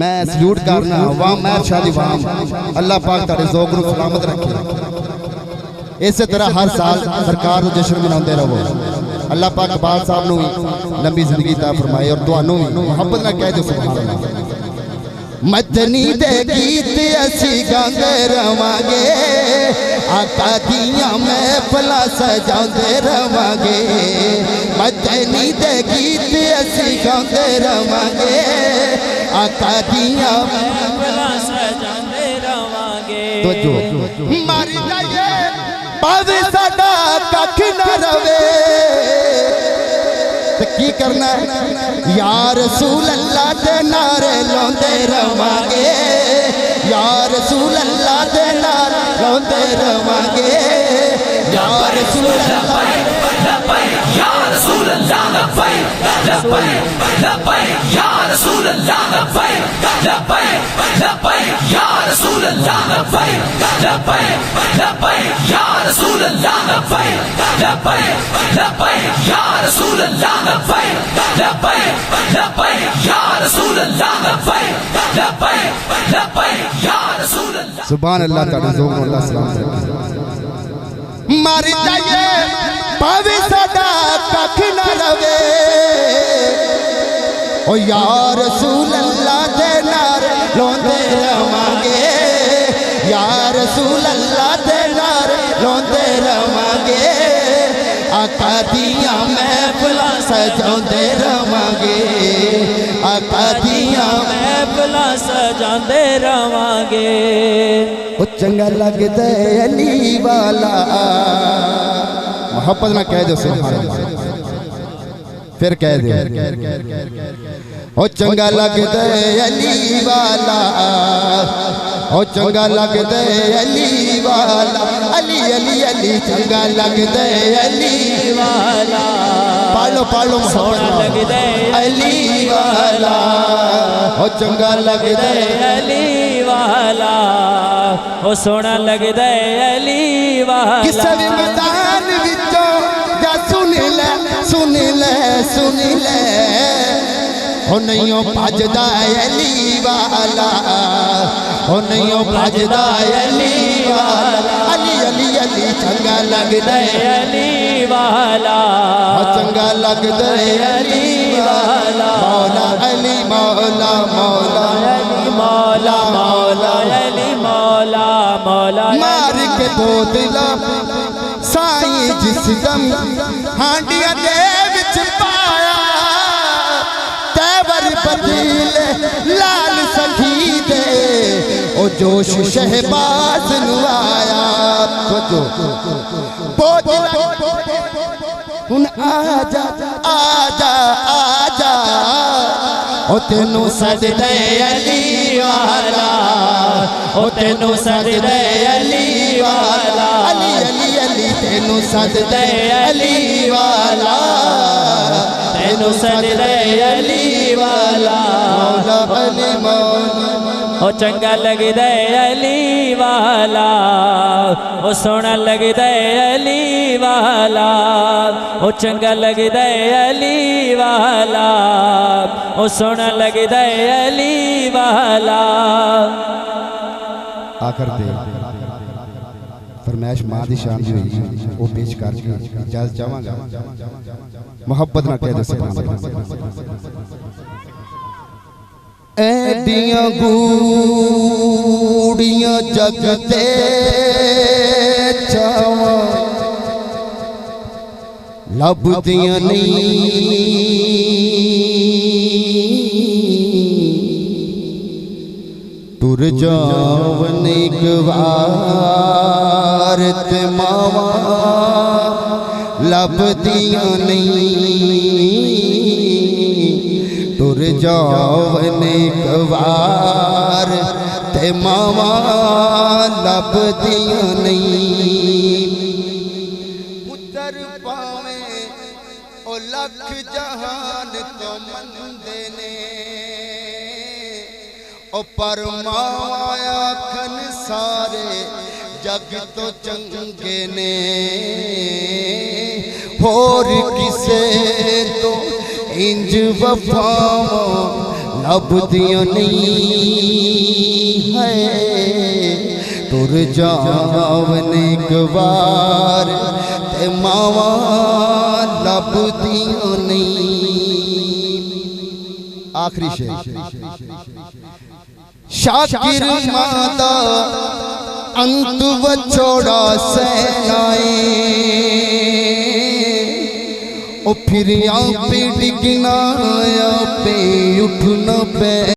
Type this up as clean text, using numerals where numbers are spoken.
मैं सल्यूट करना वाम मैं शादी वाम अल्लाह पाक तेरे ज़ौक़ नूं सलामत रखे। इस तरह हर साल सरकार दा जश्न मनाते रहो। अल्लाह पाक इकबाल साहब नूं लंबी जिंदगी अता फरमाए और तुहानूं भी मुहब्बत नाल कह दो सुभान अल्लाह। मदनी दे गीत असी गांदे रवांगे, आका दियां महफिलां सजांदे रवांगे। मदनी दे गीत असी गांदे रवांगे, आका दियां महफिलां सजांदे रवांगे। तो जो मर जाए पावे साडा कख न रवे, तो की करना है या रसूल अल्लाह दे नारे लाउंदे रवांगे, या रसूल अल्लाह दे नारे लाउंदे रवांगे। या रसूल अल्लाह या रसूल अल्लाह लब्बैक लब्बैक लब्बैक या रसूल अल्लाह लब्बैक लब्बैक लब्बैक या रसूल अल्लाह लब्बैक लब्बैक लब्बैक या रसूल अल्लाह लब्बैक लब्बैक लब्बैक या रसूल अल्लाह लब्बैक लब्बैक लब्बैक या रसूल अल्लाह लब्बैक लब्बैक लब्बैक या रसूल अल्लाह। सुभान अल्लाह ताला ज़ौक़ अल्लाह सलाम रखे। मर जाए पावे साडा कख न रवे, ओ या रसूल अल्लाह दे नारे लाउंदे रवांगे, या रसूल अल्लाह दे नारे लाउंदे रवांगे। आका दियां महफिलां सजांदे रवांगे, आका दियां महफिलां सजांदे रवांगे। ओ चंगा लगदा अली वाला मोहब्बत ना कह दो सुभान अल्लाह। फिर कह दे ओ चंगा लगदा अली वाला, ओ चंगा लगदा अली वाला, अली अली अली चंगा लगदा अली वाला। पालो पालो सोना लगदा अली वाला, ओ चंगा लगदा अली वाला, ओ सोना लगदा अली वाला। किसे भी मैदान विचों जा सुन ले सुन ले सुन ले, हो नहीं भजदा अली वाला, हो नहीं भजदा अली वाला। अली अली अली चंगा लगदा अली वाला, चंगा लगदा अली वाला। मौला अली मौला मौला अली मौला मौला अली मौला मौला। मार के बोतला साईं जिस दम हांडिया दे विच पाया, तैवर बदीले लाल सखी दे, ओ जोश शहबाज नू आया। जो हुन आजा आजा आजा, ओ तेनू सजदे अली वाला, ओ तेनू सजदे अली वाला। अली अली अली तेनू सजदे अली वाला, तेनू सजदे अली वाला। मौला अली मौला ओ चंगा लगदा अली वाला, ओ सोना लगदा अली वाला, ओ चंगा लगदा अली वाला, ओ सोना लगदा अली वाला। आखिर दे फरमाइश मां दी शान दी होई ओ पेश करके इजाजत चाहांगा। मोहब्बत ना कह दे सुभान अल्लाह। ऐडियां गूड़ियां जगते चावां लभदियां नहीं, टुर जावन एक वार ते मावां लभदियां नहीं, टुर जावन एक वार ते मावां लभदियां नहीं। पुत्र पावे ओ लख जहान तो मंदे ने, ओ पर मावां आखन सारे जग तो चंगे ने। होर किसे तो इंज वफावां लभदियां नहीं है तुर जावन एक बार ते मावा लभदियां नहीं। आखिरी शेर शाकिर मादा अंत वछोड़ा सहनाए ओ फिर आप डिगना आप उठना पे